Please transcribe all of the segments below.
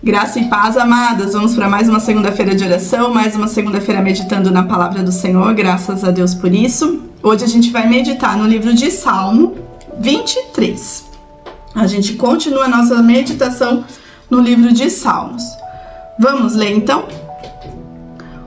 Graça e paz, amadas. Vamos para mais uma segunda-feira de oração, mais uma segunda-feira meditando na palavra do Senhor. Graças a Deus por isso. Hoje a gente vai meditar no livro de Salmo 23. A gente continua a nossa meditação no livro de Salmos. Vamos ler então?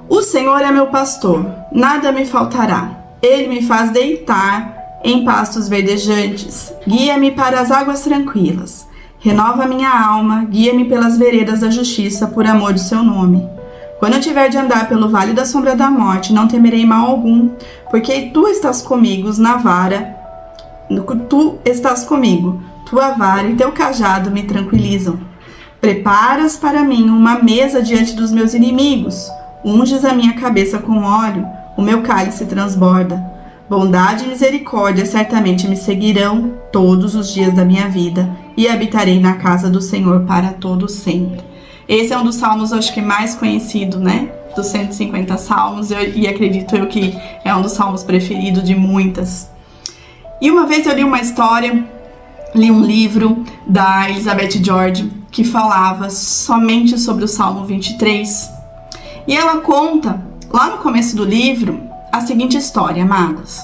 O Senhor é meu pastor, nada me faltará. Ele me faz deitar em pastos verdejantes, guia-me para as águas tranquilas. Renova minha alma, guia-me pelas veredas da justiça, por amor do seu nome. Quando eu tiver de andar pelo vale da sombra da morte, não temerei mal algum, porque tu estás comigo, tua vara e teu cajado me tranquilizam. Preparas para mim uma mesa diante dos meus inimigos, unges a minha cabeça com óleo, o meu cálice transborda. Bondade e misericórdia certamente me seguirão todos os dias da minha vida e habitarei na casa do Senhor para todo sempre. Esse é um dos salmos, acho que mais conhecido, né? Dos 150 salmos, e acredito eu que é um dos salmos preferidos de muitas. E uma vez eu li uma história, li um livro da Elizabeth George que falava somente sobre o Salmo 23. E ela conta, lá no começo do livro, a seguinte história, amadas.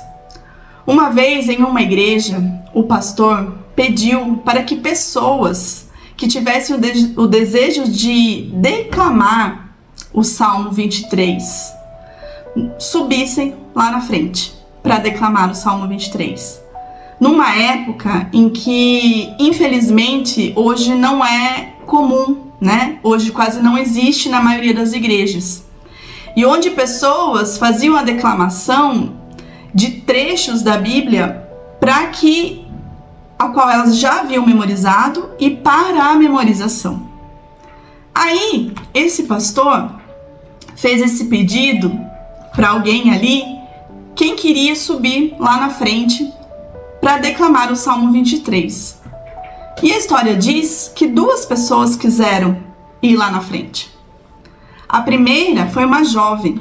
Uma vez em uma igreja, o pastor pediu para que pessoas que tivessem o desejo de declamar o Salmo 23 subissem lá na frente para declamar o Salmo 23. Numa época em que, infelizmente, hoje não é comum, né? Hoje quase não existe na maioria das igrejas. E onde pessoas faziam a declamação de trechos da Bíblia a qual elas já haviam memorizado e para a memorização. Aí, esse pastor fez esse pedido para alguém ali, quem queria subir lá na frente para declamar o Salmo 23. E a história diz que duas pessoas quiseram ir lá na frente. A primeira foi uma jovem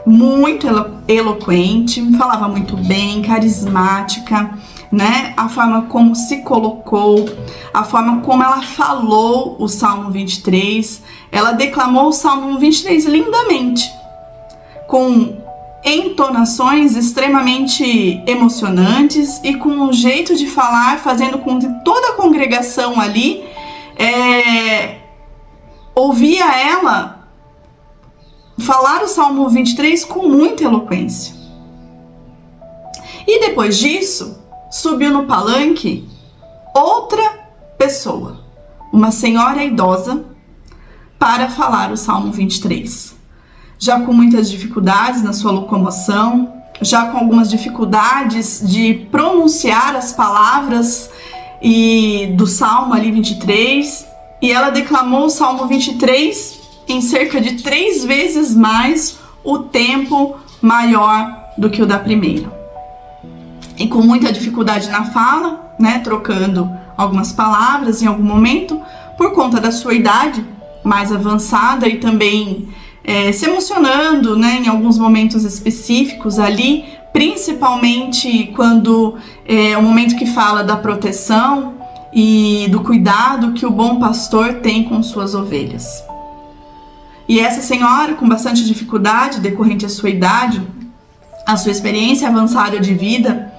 muito eloquente, falava muito bem, carismática, né? A forma como se colocou, a forma como ela falou o Salmo 23, ela declamou o Salmo 23 lindamente, com entonações extremamente emocionantes e com um jeito de falar, fazendo com que toda a congregação ali ouvia ela falar o Salmo 23 com muita eloquência. E depois disso, subiu no palanque outra pessoa, uma senhora idosa, para falar o Salmo 23. Já com muitas dificuldades na sua locomoção, já com algumas dificuldades de pronunciar as palavras do Salmo ali 23, e ela declamou o Salmo 23 em cerca de 3 vezes mais o tempo maior do que o da primeira. E com muita dificuldade na fala, né, trocando algumas palavras em algum momento, por conta da sua idade mais avançada e também se emocionando, né, em alguns momentos específicos ali, principalmente quando é o momento que fala da proteção e do cuidado que o bom pastor tem com suas ovelhas. E essa senhora, com bastante dificuldade, decorrente à sua idade, a sua experiência avançada de vida,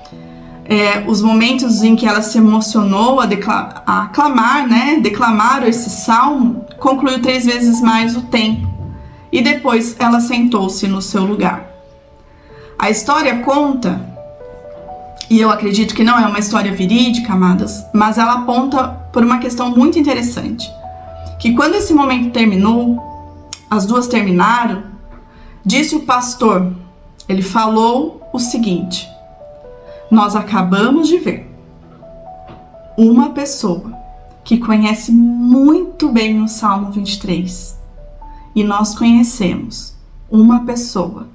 os momentos em que ela se emocionou a aclamar, né, declamar esse salmo, concluiu 3 vezes mais o tempo. E depois ela sentou-se no seu lugar. A história conta, e eu acredito que não é uma história verídica, amadas, mas ela aponta por uma questão muito interessante, que quando esse momento terminou, as duas terminaram, disse o pastor, ele falou o seguinte: nós acabamos de ver uma pessoa que conhece muito bem o Salmo 23, e nós conhecemos uma pessoa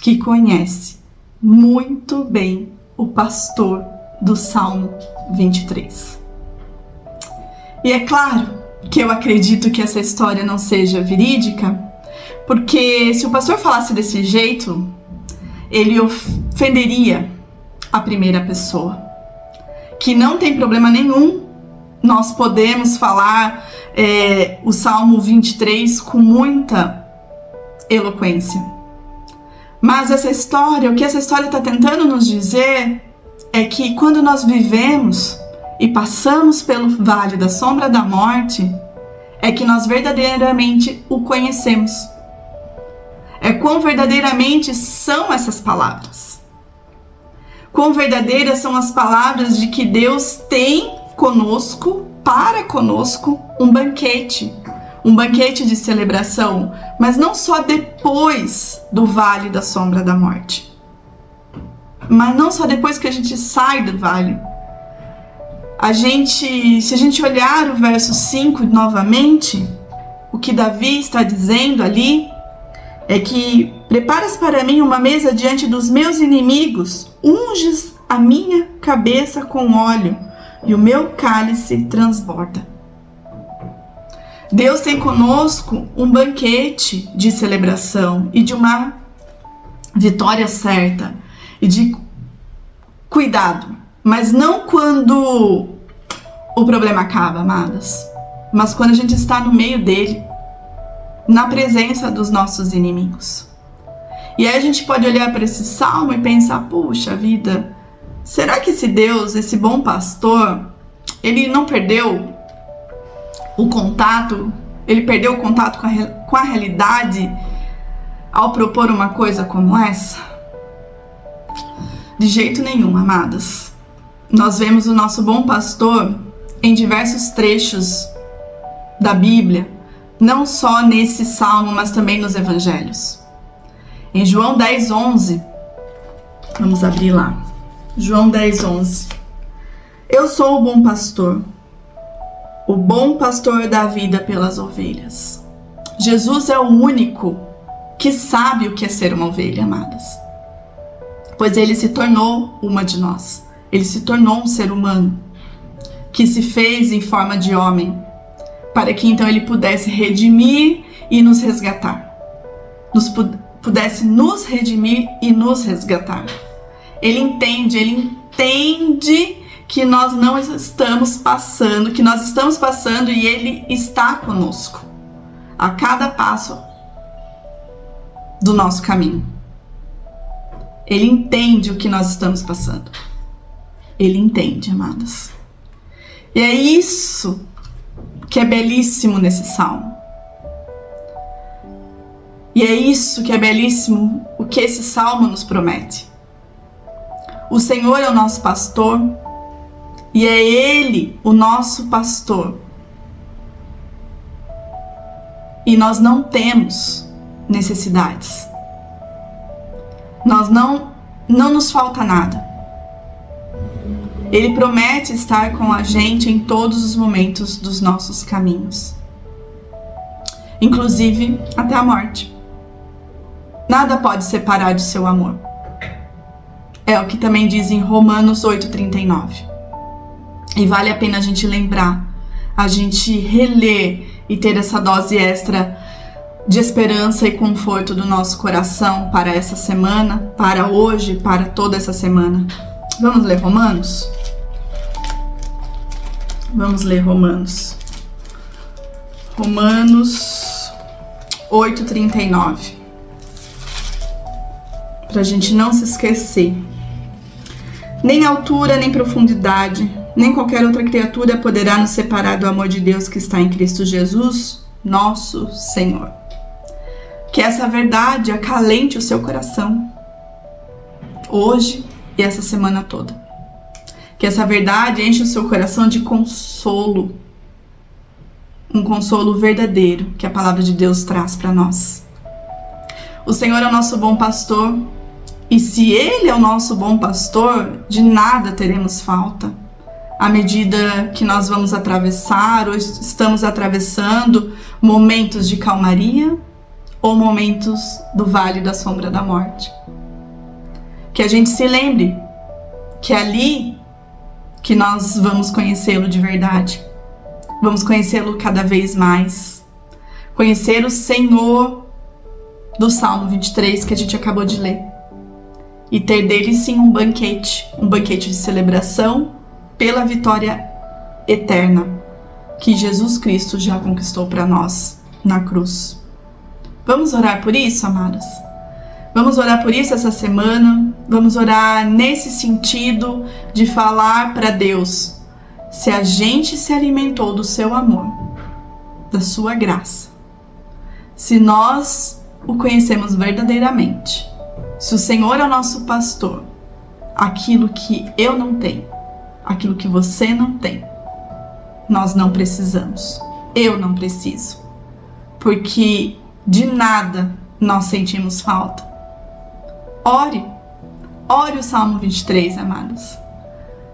que conhece muito bem o pastor do Salmo 23. E é claro que eu acredito que essa história não seja verídica, porque se o pastor falasse desse jeito, ele ofenderia a primeira pessoa, que não tem problema nenhum nós podemos falar o Salmo 23 com muita eloquência. Mas essa história, o que essa história está tentando nos dizer é que quando nós vivemos e passamos pelo vale da sombra da morte, é que nós verdadeiramente o conhecemos. É quão verdadeiramente são essas palavras. Quão verdadeiras são as palavras de que Deus tem conosco, para conosco, um banquete de celebração, mas não só depois do vale da sombra da morte. Mas não só depois que a gente sai do vale. Se a gente olhar o verso 5 novamente, o que Davi está dizendo ali é que preparas para mim uma mesa diante dos meus inimigos, unges a minha cabeça com óleo e o meu cálice transborda. Deus tem conosco um banquete de celebração e de uma vitória certa e de cuidado, mas não quando o problema acaba, amadas, mas quando a gente está no meio dele, na presença dos nossos inimigos. E aí a gente pode olhar para esse salmo e pensar, puxa vida, será que esse Deus, esse bom pastor, ele não perdeu o contato, ele perdeu o contato com a realidade ao propor uma coisa como essa? De jeito nenhum, amadas. Nós vemos o nosso bom pastor em diversos trechos da Bíblia, não só nesse salmo, mas também nos evangelhos. Em João 10:11, vamos abrir lá. João 10:11. Eu sou o bom pastor dá vida pelas ovelhas. Jesus é o único que sabe o que é ser uma ovelha, amadas. Pois ele se tornou uma de nós. Ele se tornou um ser humano que se fez em forma de homem, para que então ele pudesse redimir e nos resgatar. Pudesse nos redimir e nos resgatar. Ele entende que nós não estamos passando, que nós estamos passando e ele está conosco a cada passo do nosso caminho. Ele entende o que nós estamos passando. Ele entende, amadas. E é isso que é belíssimo nesse salmo. E é isso que é belíssimo, o que esse salmo nos promete. O Senhor é o nosso pastor e é Ele o nosso pastor. E nós não temos necessidades. Não nos falta nada. Ele promete estar com a gente em todos os momentos dos nossos caminhos, inclusive até a morte. Nada pode separar do seu amor. É o que também diz em Romanos 8:39. E vale a pena a gente lembrar, a gente reler e ter essa dose extra de esperança e conforto do nosso coração para essa semana, para hoje, para toda essa semana. Vamos ler Romanos? Vamos ler Romanos. Romanos 8:39. Para a gente não se esquecer. Nem altura, nem profundidade, nem qualquer outra criatura poderá nos separar do amor de Deus que está em Cristo Jesus, nosso Senhor. Que essa verdade acalente o seu coração, hoje e essa semana toda. Que essa verdade enche o seu coração de consolo, um consolo verdadeiro que a palavra de Deus traz para nós. O Senhor é o nosso bom pastor, e se Ele é o nosso bom pastor, de nada teremos falta. À medida que nós vamos atravessar ou estamos atravessando momentos de calmaria ou momentos do vale da sombra da morte. Que a gente se lembre que é ali que nós vamos conhecê-lo de verdade. Vamos conhecê-lo cada vez mais. Conhecer o Senhor do Salmo 23 que a gente acabou de ler. E ter dele sim um banquete de celebração pela vitória eterna que Jesus Cristo já conquistou para nós na cruz. Vamos orar por isso, amadas? Vamos orar por isso essa semana. Vamos orar nesse sentido de falar para Deus: se a gente se alimentou do seu amor, da sua graça, se nós o conhecemos verdadeiramente, se o Senhor é o nosso pastor, aquilo que eu não tenho, aquilo que você não tem, nós não precisamos. Eu não preciso. Porque de nada nós sentimos falta. Ore o Salmo 23, amados.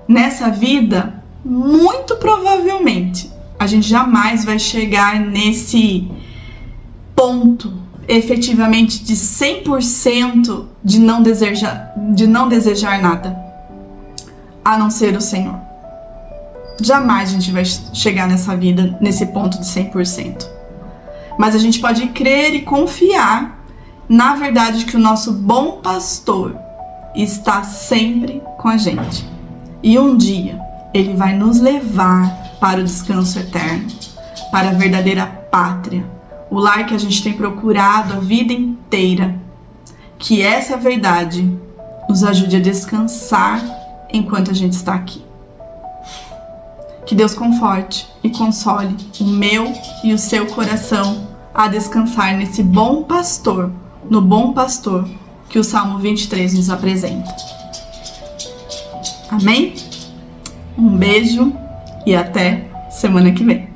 Nessa vida, muito provavelmente, a gente jamais vai chegar nesse ponto, efetivamente, de 100% de não desejar nada, a não ser o Senhor. Jamais a gente vai chegar nessa vida, nesse ponto de 100%. Mas a gente pode crer e confiar na verdade que o nosso bom pastor está sempre com a gente. E um dia ele vai nos levar para o descanso eterno, para a verdadeira pátria, o lar que a gente tem procurado a vida inteira. Que essa verdade nos ajude a descansar enquanto a gente está aqui. Que Deus conforte e console o meu e o seu coração a descansar nesse bom pastor, no bom pastor que o Salmo 23 nos apresenta. Amém? Um beijo e até semana que vem.